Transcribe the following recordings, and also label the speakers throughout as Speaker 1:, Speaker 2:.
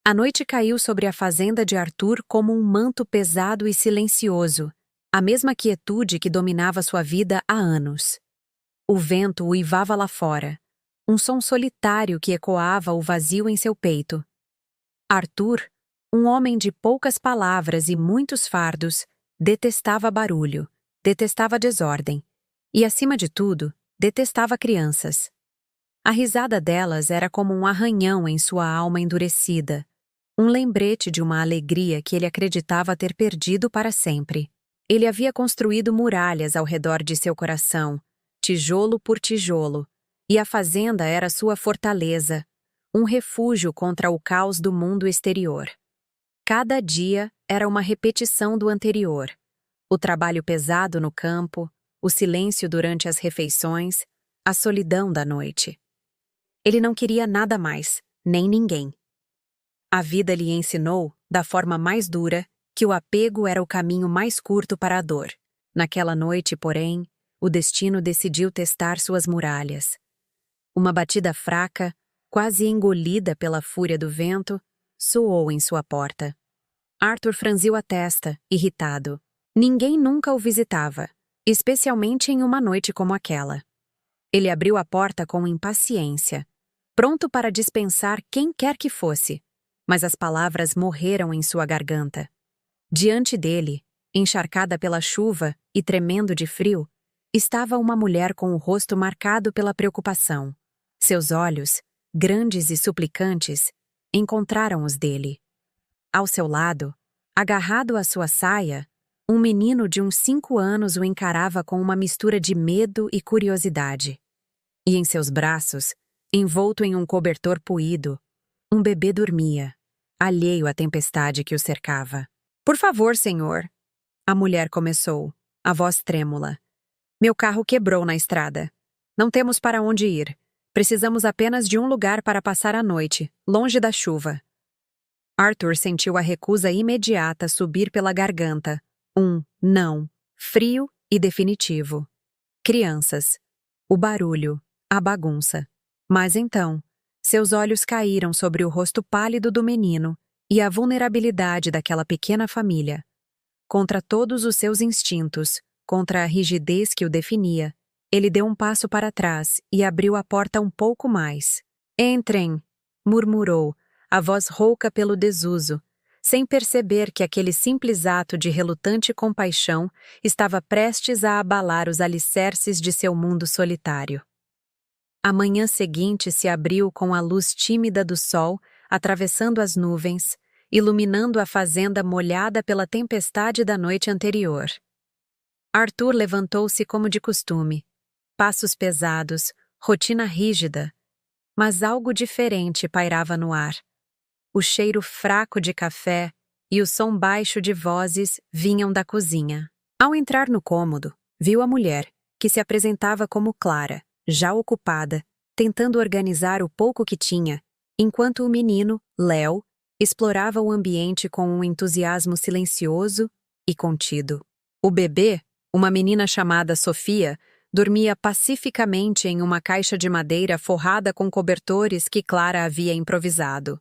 Speaker 1: A noite caiu sobre a fazenda de Arthur como um manto pesado e silencioso, a mesma quietude que dominava sua vida há anos. O vento uivava lá fora, um som solitário que ecoava o vazio em seu peito. Arthur, um homem de poucas palavras e muitos fardos, detestava barulho, detestava desordem e, acima de tudo, detestava crianças. A risada delas era como um arranhão em sua alma endurecida, um lembrete de uma alegria que ele acreditava ter perdido para sempre. Ele havia construído muralhas ao redor de seu coração, tijolo por tijolo, e a fazenda era sua fortaleza, um refúgio contra o caos do mundo exterior. Cada dia era uma repetição do anterior. O trabalho pesado no campo, o silêncio durante as refeições, a solidão da noite. Ele não queria nada mais, nem ninguém. A vida lhe ensinou, da forma mais dura, que o apego era o caminho mais curto para a dor. Naquela noite, porém, o destino decidiu testar suas muralhas. Uma batida fraca, quase engolida pela fúria do vento, soou em sua porta. Arthur franziu a testa, irritado. Ninguém nunca o visitava, especialmente em uma noite como aquela. Ele abriu a porta com impaciência, pronto para dispensar quem quer que fosse, mas as palavras morreram em sua garganta. Diante dele, encharcada pela chuva e tremendo de frio, estava uma mulher com o rosto marcado pela preocupação. Seus olhos, grandes e suplicantes, encontraram os dele. Ao seu lado, agarrado à sua saia, um menino de uns 5 anos o encarava com uma mistura de medo e curiosidade. E em seus braços, envolto em um cobertor puído, um bebê dormia, alheio à tempestade que o cercava. "Por favor, senhor", a mulher começou, a voz trêmula. "Meu carro quebrou na estrada. Não temos para onde ir. Precisamos apenas de um lugar para passar a noite, longe da chuva." Arthur sentiu a recusa imediata subir pela garganta. Um não, frio e definitivo. Crianças. O barulho, a bagunça. Mas então, seus olhos caíram sobre o rosto pálido do menino e a vulnerabilidade daquela pequena família. Contra todos os seus instintos, contra a rigidez que o definia, ele deu um passo para trás e abriu a porta um pouco mais. "Entrem", murmurou, a voz rouca pelo desuso, sem perceber que aquele simples ato de relutante compaixão estava prestes a abalar os alicerces de seu mundo solitário. A manhã seguinte se abriu com a luz tímida do sol atravessando as nuvens, iluminando a fazenda molhada pela tempestade da noite anterior. Arthur levantou-se como de costume, passos pesados, rotina rígida, mas algo diferente pairava no ar. O cheiro fraco de café e o som baixo de vozes vinham da cozinha. Ao entrar no cômodo, viu a mulher, que se apresentava como Clara, já ocupada, tentando organizar o pouco que tinha, enquanto o menino, Léo, explorava o ambiente com um entusiasmo silencioso e contido. O bebê, uma menina chamada Sofia, dormia pacificamente em uma caixa de madeira forrada com cobertores que Clara havia improvisado.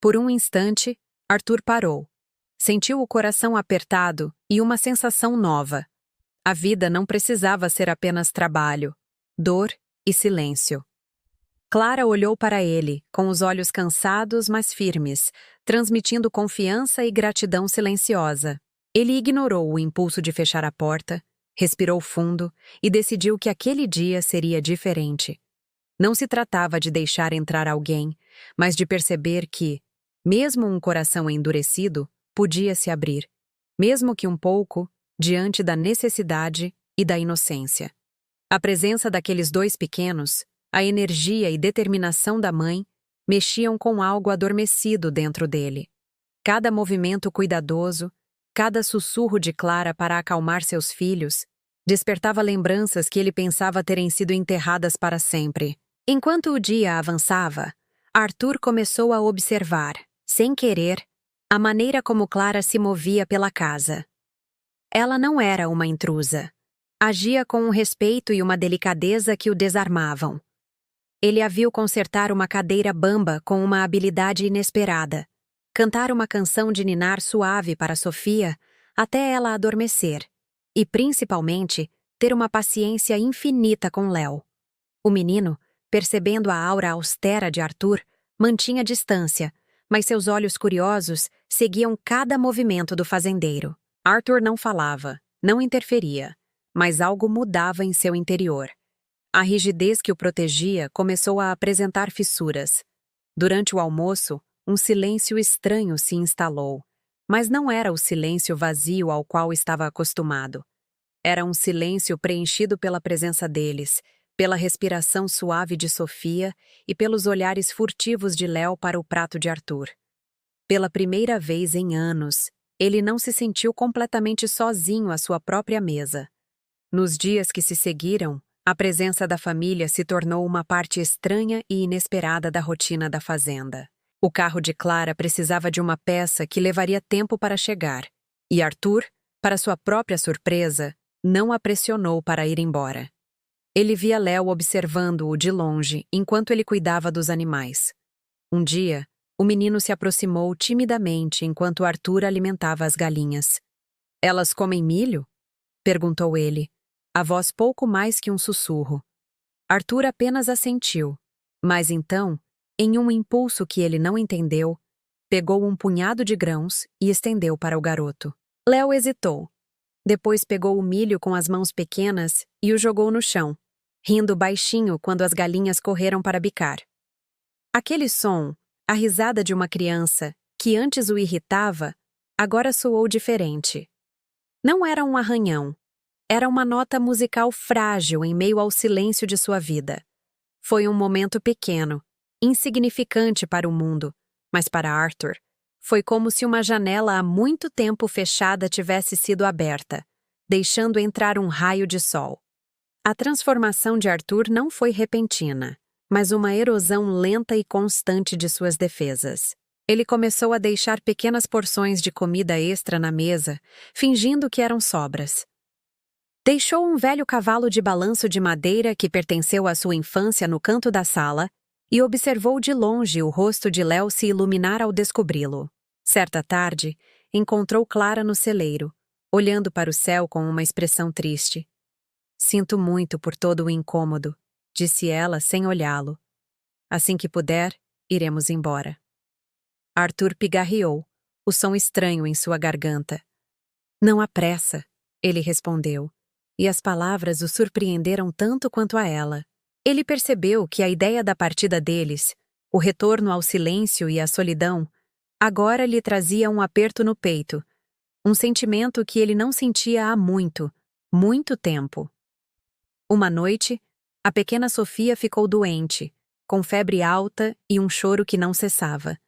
Speaker 1: Por um instante, Arthur parou. Sentiu o coração apertado e uma sensação nova. A vida não precisava ser apenas trabalho, dor e silêncio. Clara olhou para ele, com os olhos cansados, mas firmes, transmitindo confiança e gratidão silenciosa. Ele ignorou o impulso de fechar a porta, respirou fundo e decidiu que aquele dia seria diferente. Não se tratava de deixar entrar alguém, mas de perceber que, mesmo um coração endurecido, podia se abrir, mesmo que um pouco, diante da necessidade e da inocência. A presença daqueles 2 pequenos, a energia e determinação da mãe, mexiam com algo adormecido dentro dele. Cada movimento cuidadoso, cada sussurro de Clara para acalmar seus filhos, despertava lembranças que ele pensava terem sido enterradas para sempre. Enquanto o dia avançava, Arthur começou a observar, sem querer, a maneira como Clara se movia pela casa. Ela não era uma intrusa. Agia com um respeito e uma delicadeza que o desarmavam. Ele a viu consertar uma cadeira bamba com uma habilidade inesperada. cantar uma canção de ninar suave para Sofia até ela adormecer, e principalmente ter uma paciência infinita com Léo. O menino, percebendo a aura austera de Arthur, mantinha distância, mas seus olhos curiosos seguiam cada movimento do fazendeiro. Arthur não falava, não interferia, mas algo mudava em seu interior. A rigidez que o protegia começou a apresentar fissuras. Durante o almoço, um silêncio estranho se instalou, mas não era o silêncio vazio ao qual estava acostumado. Era um silêncio preenchido pela presença deles, pela respiração suave de Sofia e pelos olhares furtivos de Léo para o prato de Arthur. Pela primeira vez em anos, ele não se sentiu completamente sozinho à sua própria mesa. Nos dias que se seguiram, a presença da família se tornou uma parte estranha e inesperada da rotina da fazenda. O carro de Clara precisava de uma peça que levaria tempo para chegar, e Arthur, para sua própria surpresa, não a pressionou para ir embora. Ele via Léo observando-o de longe enquanto ele cuidava dos animais. Um dia, o menino se aproximou timidamente enquanto Arthur alimentava as galinhas. "Elas comem milho?" perguntou ele, a voz pouco mais que um sussurro. Arthur apenas assentiu, mas então, em um impulso que ele não entendeu, pegou um punhado de grãos e estendeu para o garoto. Léo hesitou. Depois pegou o milho com as mãos pequenas e o jogou no chão, rindo baixinho quando as galinhas correram para bicar. Aquele som, a risada de uma criança, que antes o irritava, agora soou diferente. Não era um arranhão. Era uma nota musical frágil em meio ao silêncio de sua vida. Foi um momento pequeno, insignificante para o mundo, mas para Arthur, foi como se uma janela há muito tempo fechada tivesse sido aberta, deixando entrar um raio de sol. A transformação de Arthur não foi repentina, mas uma erosão lenta e constante de suas defesas. Ele começou a deixar pequenas porções de comida extra na mesa, fingindo que eram sobras. Deixou um velho cavalo de balanço de madeira que pertenceu à sua infância no canto da sala e observou de longe o rosto de Léo se iluminar ao descobri-lo. Certa tarde, encontrou Clara no celeiro, olhando para o céu com uma expressão triste. "Sinto muito por todo o incômodo", disse ela sem olhá-lo. "Assim que puder, iremos embora." Arthur pigarreou, o som estranho em sua garganta. "Não há pressa", ele respondeu, e as palavras o surpreenderam tanto quanto a ela. Ele percebeu que a ideia da partida deles, o retorno ao silêncio e à solidão, agora lhe trazia um aperto no peito, um sentimento que ele não sentia há muito, muito tempo. Uma noite, a pequena Sofia ficou doente, com febre alta e um choro que não cessava.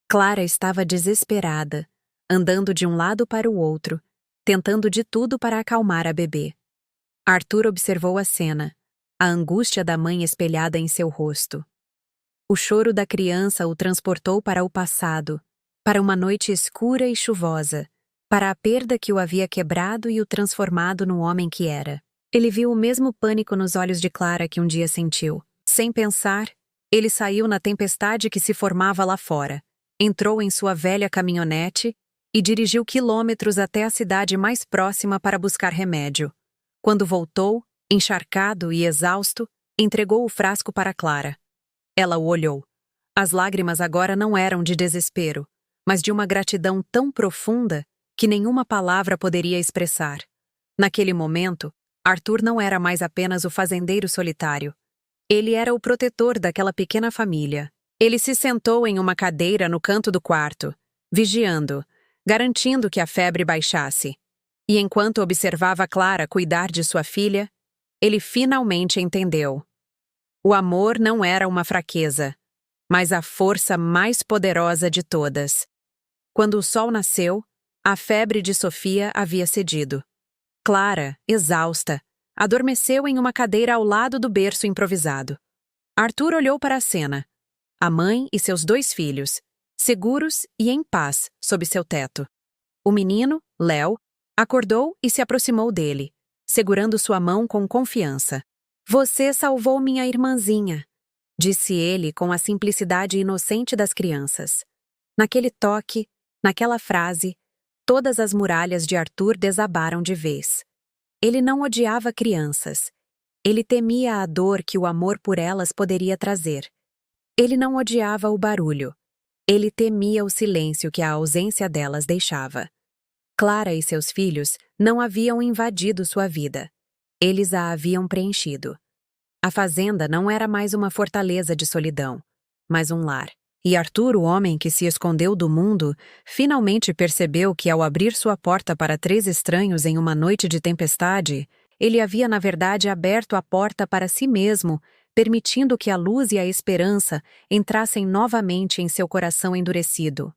Speaker 1: Clara estava desesperada, andando de um lado para o outro, tentando de tudo para acalmar a bebê. Arthur observou a cena, a angústia da mãe espelhada em seu rosto. O choro da criança o transportou para o passado, para uma noite escura e chuvosa, para a perda que o havia quebrado e o transformado no homem que era. Ele viu o mesmo pânico nos olhos de Clara que um dia sentiu. Sem pensar, ele saiu na tempestade que se formava lá fora, entrou em sua velha caminhonete e dirigiu quilômetros até a cidade mais próxima para buscar remédio. Quando voltou, encharcado e exausto, entregou o frasco para Clara. Ela o olhou. As lágrimas agora não eram de desespero, mas de uma gratidão tão profunda que nenhuma palavra poderia expressar. Naquele momento, Arthur não era mais apenas o fazendeiro solitário. Ele era o protetor daquela pequena família. Ele se sentou em uma cadeira no canto do quarto, vigiando, garantindo que a febre baixasse. E enquanto observava Clara cuidar de sua filha, ele finalmente entendeu. O amor não era uma fraqueza, mas a força mais poderosa de todas. Quando o sol nasceu, a febre de Sofia havia cedido. Clara, exausta, adormeceu em uma cadeira ao lado do berço improvisado. Arthur olhou para a cena. A mãe e seus 2 filhos, seguros e em paz sob seu teto. O menino, Léo, acordou e se aproximou dele, segurando sua mão com confiança. "Você salvou minha irmãzinha", disse ele com a simplicidade inocente das crianças. Naquele toque, naquela frase, todas as muralhas de Arthur desabaram de vez. Ele não odiava crianças. Ele temia a dor que o amor por elas poderia trazer. Ele não odiava o barulho. Ele temia o silêncio que a ausência delas deixava. Clara e seus filhos não haviam invadido sua vida. Eles a haviam preenchido. A fazenda não era mais uma fortaleza de solidão, mas um lar. E Arthur, o homem que se escondeu do mundo, finalmente percebeu que, ao abrir sua porta para 3 estranhos em uma noite de tempestade, ele havia, na verdade, aberto a porta para si mesmo, permitindo que a luz e a esperança entrassem novamente em seu coração endurecido.